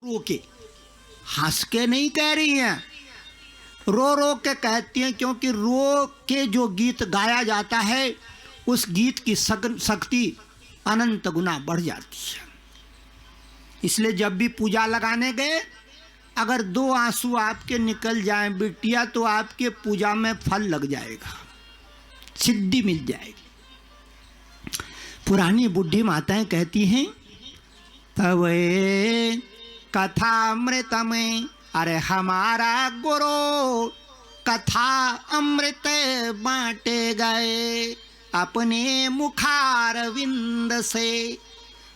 रो के, हंस के नहीं कह रही हैं, रो रो के कहती हैं, क्योंकि रो के जो गीत गाया जाता है उस गीत की शक्ति अनंत गुना बढ़ जाती है। इसलिए जब भी पूजा लगाने गए, अगर दो आंसू आपके निकल जाएं बिटिया, तो आपके पूजा में फल लग जाएगा, सिद्धि मिल जाएगी। पुरानी बुढ़ी माताएं कहती हैं, तब कथामृत में, अरे हमारा गुरु कथा अमृत बांटे गए अपने मुखारविंद से,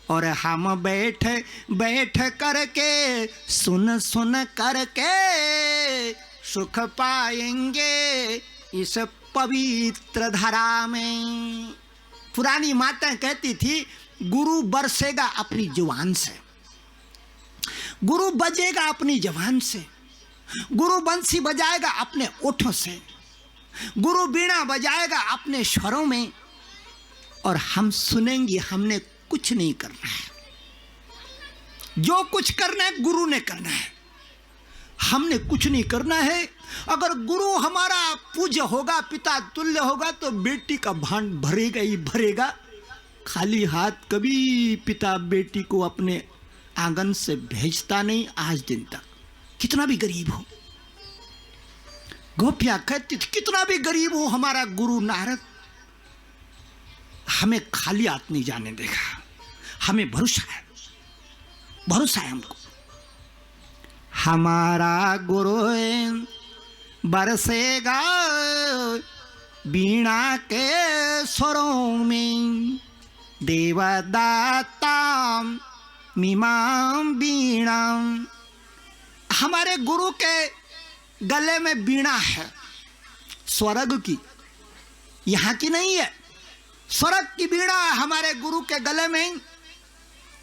और हम बैठ बैठ करके सुन सुन करके सुख पाएंगे इस पवित्र धरा में। पुरानी माताएं कहती थी, गुरु बरसेगा अपनी जुबान से, गुरु बजेगा अपनी जबान से, गुरु बंसी बजाएगा अपने ओठों से, गुरु बीणा बजाएगा अपने स्वरों में, और हम सुनेंगे। हमने कुछ नहीं करना है, जो कुछ करना है गुरु ने करना है, हमने कुछ नहीं करना है। अगर गुरु हमारा पूज्य होगा, पिता तुल्य होगा, तो बेटी का भांड भरेगा ही भरेगा। खाली हाथ कभी पिता बेटी को अपने आंगन से भेजता नहीं आज दिन तक, कितना भी गरीब हो। गोपियां कहती थी, कितना भी गरीब हो हमारा गुरु नारद हमें खाली हाथ नहीं जाने देगा, हमें भरोसा है, भरोसा है हमको। हमारा गुरु बरसेगा बीणा के स्वरों में, देवदाता मीमां बीणा। हमारे गुरु के गले में बीणा है, स्वर्ग की, यहाँ की नहीं है, स्वर्ग की बीणा हमारे गुरु के गले में।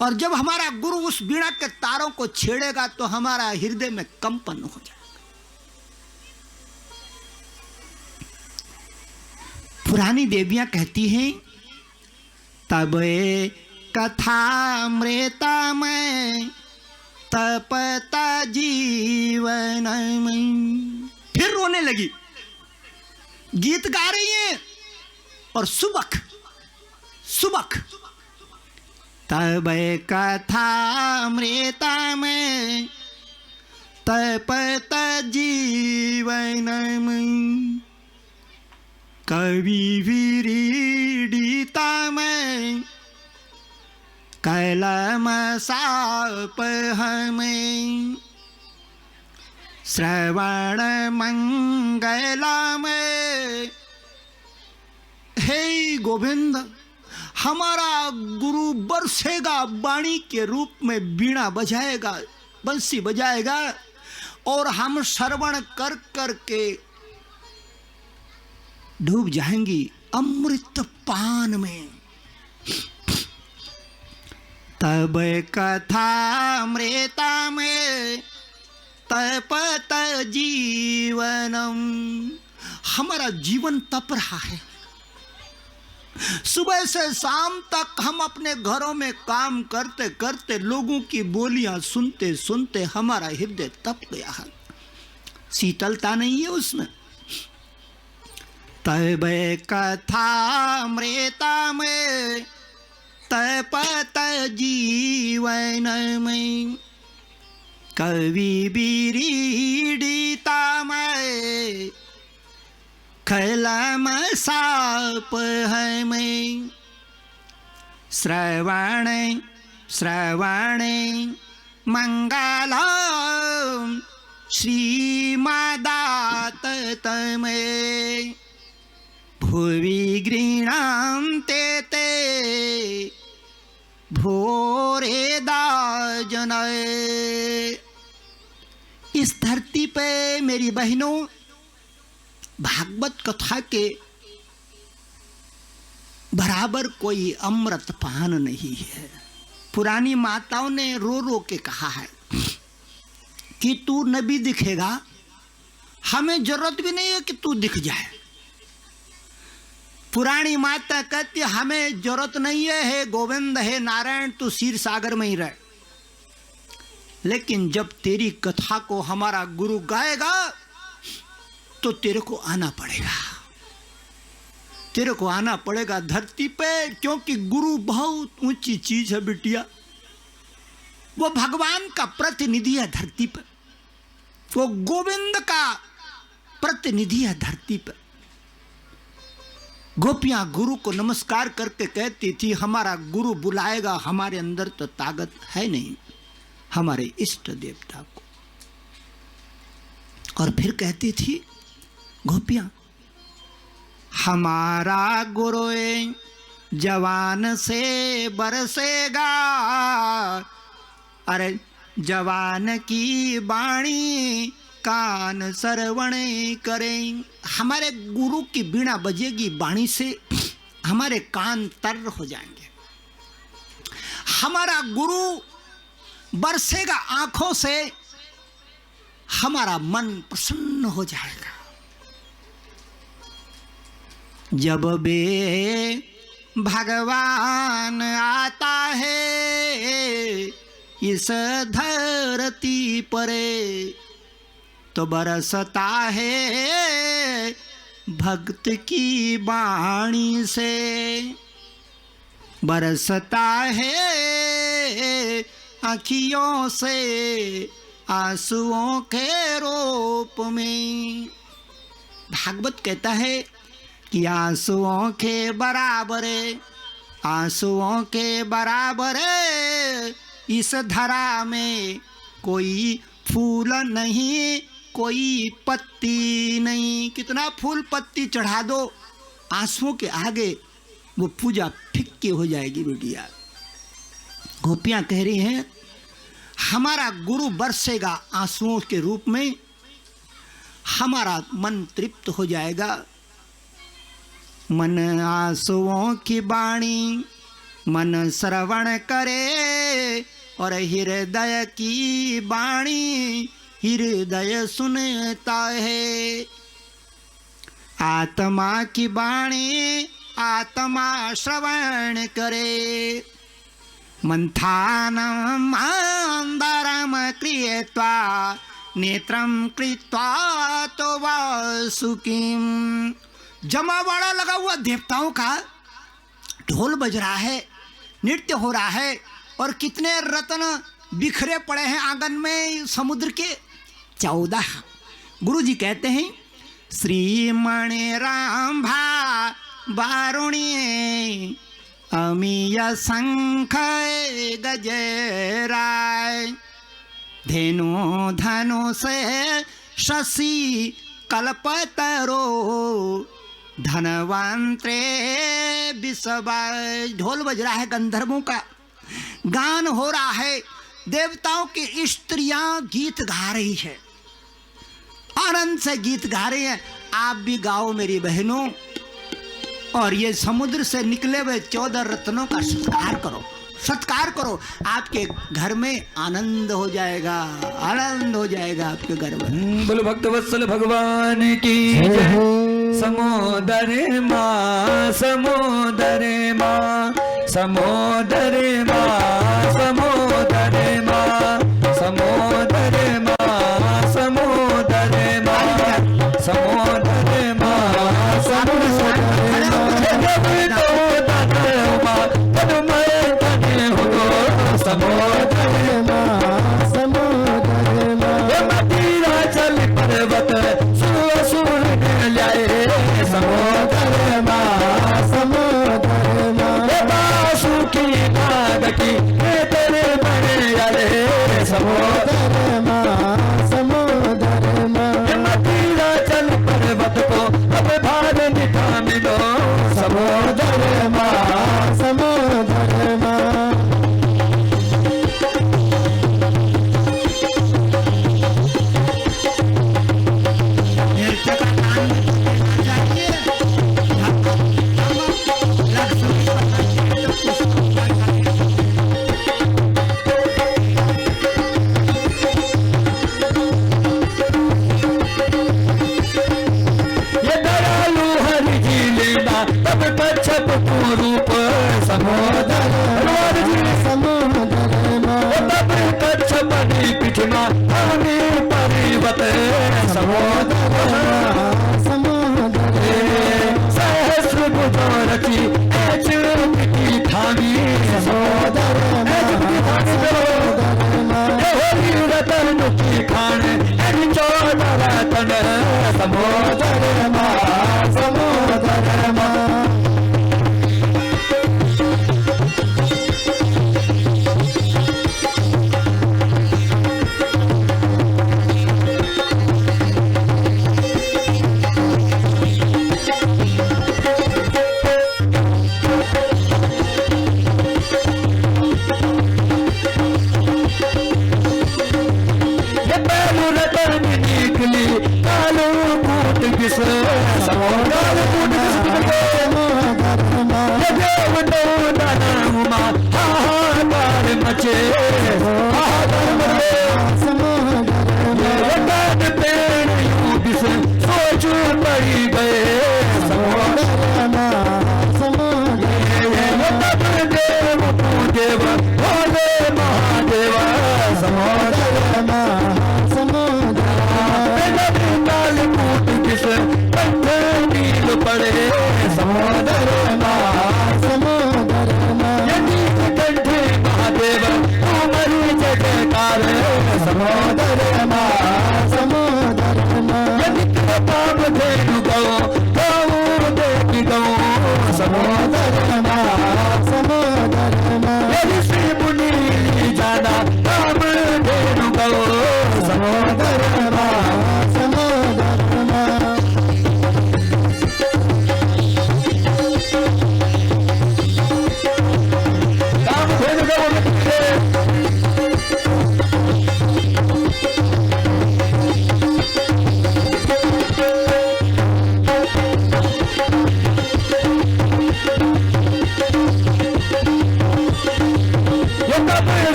और जब हमारा गुरु उस बीणा के तारों को छेड़ेगा तो हमारा हृदय में कंपन हो जाएगा। पुरानी देवियां कहती हैं, तब कथामृता में तपता जीवन में। फिर रोने लगी, गीत गा रही है और सुबक सुबक, तब कथामृता में तपता जीवन में, कवि विरीडिता में कलम साप हमें, श्रवण मंगला में। हे गोविंद, हमारा गुरु बरसेगा वाणी के रूप में, बीणा बजाएगा, बंसी बजाएगा, और हम श्रवण कर कर के डूब जाएंगी अमृत पान में। तब कथामृता में तपत जीवनम। हमारा जीवन तप रहा है, सुबह से शाम तक हम अपने घरों में काम करते करते, लोगों की बोलियां सुनते सुनते हमारा हृदय तप गया है, शीतलता नहीं है उसमें। तब कथामृता में तपत जीवन में, कवि विरीडिता में कलम साप हमें, श्रवण श्रवण मंगलम श्रीमदात तमें, भुवि गृह्णान्ते ते भोरे दाजनय। इस धरती पे मेरी बहनों, भागवत कथा के बराबर कोई अमृत पान नहीं है। पुरानी माताओं ने रो रो के कहा है कि तू नबी दिखेगा, हमें जरूरत भी नहीं है कि तू दिख जाए। पुरानी माता कहती हमें जरूरत नहीं है, हे गोविंद हे नारायण तू क्षीर सागर में ही रह, लेकिन जब तेरी कथा को हमारा गुरु गाएगा तो तेरे को आना पड़ेगा, तेरे को आना पड़ेगा धरती पे, क्योंकि गुरु बहुत ऊंची चीज है बिटिया। वो भगवान का प्रतिनिधि है धरती पर, वो गोविंद का प्रतिनिधि है धरती पर। गोपियां गुरु को नमस्कार करके कहती थी हमारा गुरु बुलाएगा, हमारे अंदर तो ताकत है नहीं हमारे इष्ट देवता को। और फिर कहती थी गोपियां हमारा गुरु जवान से बरसेगा, अरे जवान की वाणी कान श्रवण करें। हमारे गुरु की बीणा बजेगी वाणी से, हमारे कान तर हो जाएंगे। हमारा गुरु बरसेगा आंखों से, हमारा मन प्रसन्न हो जाएगा। जब बे भगवान आता है इस धरती पर तो बरसता है भक्त की वाणी से, बरसता है आँखियों से आंसुओं के रूप में। भागवत कहता है कि आंसुओं के बराबर, आंसुओं के बराबर इस धरा में कोई फूल नहीं, कोई पत्ती नहीं। कितना फूल पत्ती चढ़ा दो, आंसुओं के आगे वो पूजा फिक्की हो जाएगी बिटिया। गोपियां कह रही हैं हमारा गुरु बरसेगा आंसुओं के रूप में, हमारा मन तृप्त हो जाएगा। मन आंसुओं की वाणी मन श्रवण करे, और हृदय की वाणी हृदय सुनता है। आत्मा की वाणी आत्मा श्रवण करे, मंथानम अंधरम क्रियत्वा नेत्रम कृत्वा तो वासुकिम। जमावड़ा लगा हुआ देवताओं का, ढोल बज रहा है, नृत्य हो रहा है, और कितने रत्न बिखरे पड़े हैं आंगन में समुद्र के, 14। गुरुजी कहते हैं श्रीमणि रामभा वारुणी अमीय शंख गजराय, धेनु धनु से शशि कल्पतरो धनवंतरे विश्वाय। ढोल बज रहा है, गंधर्वों का गान हो रहा है, देवताओं की स्त्रियां गीत गा रही है, आनंद से गीत गा रही है। आप भी गाओ मेरी बहनों, और ये समुद्र से निकले हुए 14 रत्नों का सत्कार करो, सत्कार करो। आपके घर में आनंद हो जाएगा, आनंद हो जाएगा आपके घर में। बोलो भक्त वत्सल भगवान की जय। समोदर माँ समोदर माँ समोदर माँ समोदर माँ समोदर माँ समोदर माँ समोदर माँ समोदर समोदर माँ समोदर माँ मदीरा चल पर्वत सुर सुर लाए समोदर माँ समोदर माँ बासुकी नाग की तेरे बड़े अरे समोदर माँ समोदर माँ मदीरा चल पर्वत को अब भार निठा मिलो समोदर माँ समोदर माँ। रूप समोदर समोदर माँ तब कच्छ बनी महिमा धामी पर्वत समुद्र सहस्र भुजों रची चुटकी थामी रतन की खान चौदह रतन समुद्र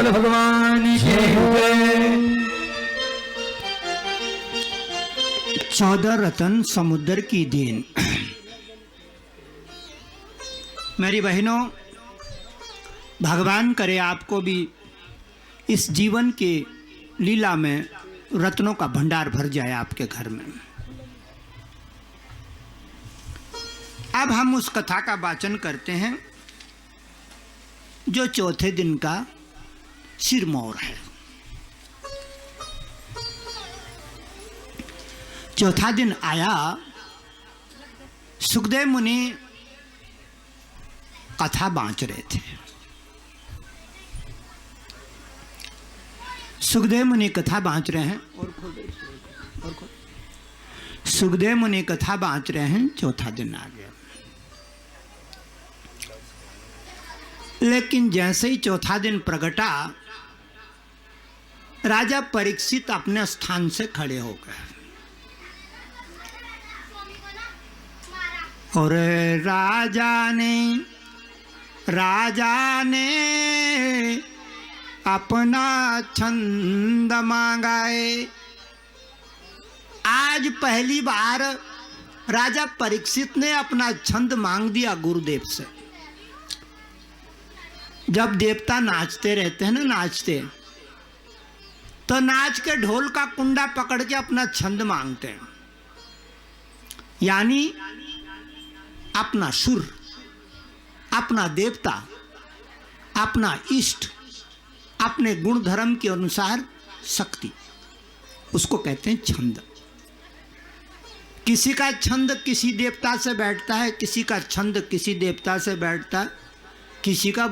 भगवान की 14 रतन समुद्र की देन। मेरी बहनों, भगवान करे आपको भी इस जीवन के लीला में रत्नों का भंडार भर जाए आपके घर में। अब हम उस कथा का वाचन करते हैं जो चौथे दिन का सिरमौर है। चौथा दिन आया, सुखदेव मुनि कथा बांच रहे थे। सुखदेव मुनि कथा बांच रहे हैं और सुखदेव मुनि कथा बांच रहे हैं। चौथा दिन आ गया, लेकिन जैसे ही चौथा दिन प्रगटा, राजा परीक्षित अपने स्थान से खड़े हो गए और राजा ने अपना छंद मांगाए। आज पहली बार राजा परीक्षित ने अपना छंद मांग दिया गुरुदेव से। जब देवता नाचते रहते हैं ना, नाचते तो नाच के ढोल का कुंडा पकड़ के अपना छंद मांगते हैं, यानी अपना सुर, अपना देवता, अपना इष्ट, अपने गुण धर्म के अनुसार शक्ति, उसको कहते हैं छंद। किसी का छंद किसी देवता से बैठता है, किसी का छंद किसी देवता से बैठता है, किसी का